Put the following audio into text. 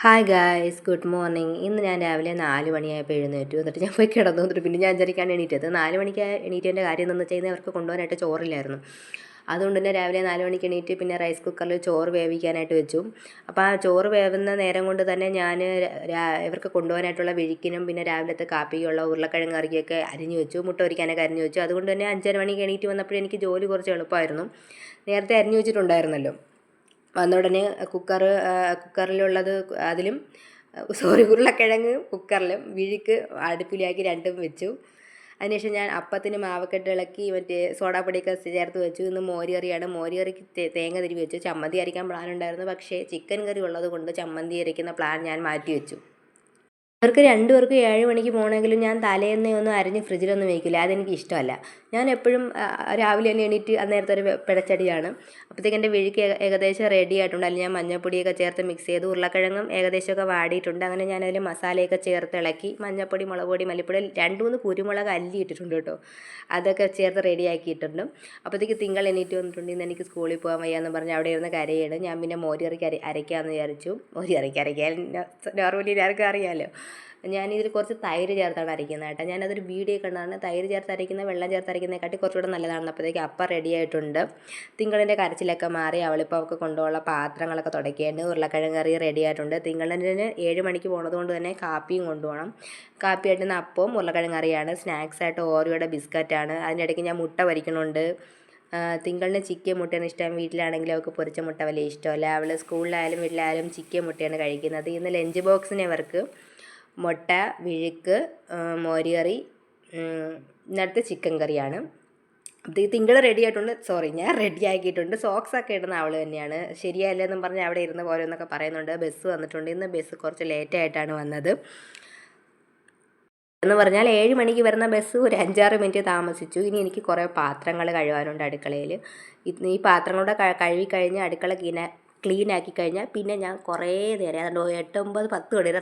Hi guys, good morning. ഇന്ന് ഞാൻ രാവിലെ 4 മണിയായപ്പോൾ എഴുന്നേറ്റു. എന്നിട്ട് ഞാൻ പോയി കിടന്നു. എന്നിട്ട് പിന്നെ ഞാൻ 5:30ക്കാണ് എണീറ്റത്. 4 മണിക്ക് എണീറ്റതിൻ്റെ കാര്യം എന്താണെന്ന് വെച്ച് കഴിഞ്ഞാൽ അവർക്ക് കൊണ്ടുപോകാനായിട്ട് ചോറില്ലായിരുന്നു. അതുകൊണ്ട് തന്നെ രാവിലെ 4 മണിക്ക് എണീറ്റ് പിന്നെ റൈസ് കുക്കറിൽ ചോറ് വേവിക്കാനായിട്ട് വെച്ചു. അപ്പോൾ ആ ചോറ് വേവുന്ന നേരം കൊണ്ട് തന്നെ ഞാൻ ഇവർക്ക് കൊണ്ടുപോകാനായിട്ടുള്ള വിഴിക്കിനും പിന്നെ രാവിലത്തെ കാപ്പിക്കുള്ള ഉരുളക്കിഴങ്ങ് കറിയൊക്കെ അരിഞ്ഞു വെച്ചു. മുട്ട പൊരിക്കാനൊക്കെ അരിഞ്ഞു വെച്ചു. അതുകൊണ്ട് തന്നെ 5:30 മണിക്ക് എണീറ്റ് വന്നപ്പോഴേ എനിക്ക് ജോലി കുറച്ച് എളുപ്പമായിരുന്നു. നേരത്തെ അരിഞ്ഞു വെച്ചിട്ടുണ്ടായിരുന്നല്ലോ. വന്ന ഉടനെ കുക്കറിലുള്ളത് അതിലും ഉരുളക്കിഴങ്ങ് കുക്കറിലും വിഴുക്ക് അടുപ്പിലാക്കി രണ്ടും വെച്ചു. അതിനുശേഷം ഞാൻ അപ്പത്തിന് മാവൊക്കെ ഇട്ട് ഇളക്കി മറ്റേ സോഡാപ്പൊടിയൊക്കെ ചേർത്ത് വെച്ചു. ഇന്ന് മോര് കറിയാണ്. മോര് കറിക്ക് തേങ്ങ തിരുവി വെച്ചു. ചമ്മന്തി അരയ്ക്കാൻ പ്ലാൻ ഉണ്ടായിരുന്നു, പക്ഷേ ചിക്കൻ കറി ഉള്ളത് കൊണ്ട് ചമ്മന്തി അരയ്ക്കുന്ന പ്ലാൻ ഞാൻ മാറ്റി വെച്ചു. ഇവർക്ക് രണ്ടുപേർക്കും 7 മണിക്ക് പോകണമെങ്കിലും ഞാൻ തലേന്നേ ഒന്നും അരിഞ്ഞ് ഫ്രിഡ്ജിലൊന്നും വയ്ക്കില്ല. അതെനിക്ക് ഇഷ്ടമല്ല. ഞാൻ എപ്പോഴും രാവിലെ തന്നെ എണീറ്റ് അന്നേരത്തെ ഒരു പിടച്ചടിയാണ്. അപ്പോഴത്തേക്ക് എൻ്റെ വിഴുക്ക് ഏകദേശം റെഡി ആയിട്ടുണ്ട്. അല്ലെങ്കിൽ ഞാൻ മഞ്ഞൾപ്പൊടിയൊക്കെ ചേർത്ത് മിക്സ് ചെയ്തു. ഉരുളക്കിഴങ്ങും ഏകദേശമൊക്കെ വാടിയിട്ടുണ്ട്. അങ്ങനെ ഞാനതിൽ മസാലയൊക്കെ ചേർത്ത് ഇളക്കി മഞ്ഞൾപ്പൊടി, മുളക് പൊടി, മല്ലിപ്പൊടി, 2-3 കുരുമുളക് അല്ലി ഇട്ടിട്ടുണ്ട് കേട്ടോ. അതൊക്കെ ചേർത്ത് റെഡിയാക്കിയിട്ടുണ്ട്. അപ്പോഴത്തേക്ക് തിങ്കൾ എണീറ്റ് വന്നിട്ടുണ്ട്. ഇന്ന് എനിക്ക് സ്കൂളിൽ പോകാൻ വയ്യാന്ന് പറഞ്ഞ് അവിടെ ഇരുന്ന് കരയാണ്. ഞാൻ പിന്നെ മോര് കറിക്ക് അരയ്ക്കാമെന്ന് വിചാരിച്ചു. മോര് കറിക്ക് അരയ്ക്കാൻ നോർമലി എല്ലാവർക്കും അറിയാമല്ലോ. ഞാനിതിൽ കുറച്ച് തൈര് ചേർത്താണ് അരയ്ക്കുന്നത് കേട്ടോ. ഞാനതൊരു വീഡിയോ കണ്ടാണ്. തൈര് ചേർത്ത് അരയ്ക്കുന്ന വെള്ളം ചേർത്ത് അരയ്ക്കുന്നതിനെക്കാട്ടി കുറച്ചുകൂടെ നല്ലതാണ്. അപ്പോഴത്തേക്ക് അപ്പം റെഡി ആയിട്ടുണ്ട്. തിങ്കളിൻ്റെ കരച്ചിലൊക്കെ മാറി. അവളിപ്പോൾ അവൾക്ക് കൊണ്ടുപോകാനുള്ള പാത്രങ്ങളൊക്കെ തുടയ്ക്കുകയാണ്. ഉരുളക്കിഴങ്ങ് കറി റെഡി ആയിട്ടുണ്ട്. തിങ്കളിന് 7 മണിക്ക് പോകുന്നത് കൊണ്ട് തന്നെ കാപ്പിയും കൊണ്ടുപോകണം. കാപ്പിയായിട്ട് ഇന്ന് അപ്പവും ഉരുളക്കിഴങ്ങ് കറിയാണ്. സ്നാക്സായിട്ട് ഓറിയോയുടെ ബിസ്ക്കറ്റാണ്. അതിനിടയ്ക്ക് ഞാൻ മുട്ട പൊരിക്കണുണ്ട്. തിങ്കളിന് ചിക്കൻ മുട്ടയാണ് ഇഷ്ടം. വീട്ടിലാണെങ്കിലും അവൾക്ക് പൊരിച്ച മുട്ട വലിയ ഇഷ്ടമല്ല. അവൾ സ്കൂളിലായാലും വീട്ടിലായാലും ചിക്കൻ മുട്ടയാണ് കഴിക്കുന്നത്. ഇന്ന് ലഞ്ച് ബോക്സിന് അവർക്ക് മുട്ട, വിഴുക്ക്, മോര് കറി, ഇന്നത്തെ ചിക്കൻ കറിയാണ്. തിങ്കൾ റെഡി ആയിട്ടുണ്ട്. ഞാൻ റെഡി ആക്കിയിട്ടുണ്ട്. സോക്സൊക്കെ ഇടുന്ന അവൾ തന്നെയാണ്. ശരിയല്ലെന്നും പറഞ്ഞ് അവിടെ ഇരുന്ന് പോരെന്നൊക്കെ പറയുന്നുണ്ട്. ബസ് വന്നിട്ടുണ്ട്. ഇന്ന് ബസ് കുറച്ച് ലേറ്റായിട്ടാണ് വന്നത്. എന്ന് പറഞ്ഞാൽ 7 മണിക്ക് വരുന്ന ബസ് ഒരു 5-6 മിനിറ്റ് താമസിച്ചു. ഇനി എനിക്ക് കുറേ പാത്രങ്ങൾ കഴുകാനുണ്ട് അടുക്കളയിൽ. ഈ പാത്രങ്ങളുടെ കഴുകി കഴിഞ്ഞ് അടുക്കള ക്ലീൻ ആക്കി കഴിഞ്ഞാൽ പിന്നെ ഞാൻ കുറേ നേരം 8, 9, 10 മണി വരെ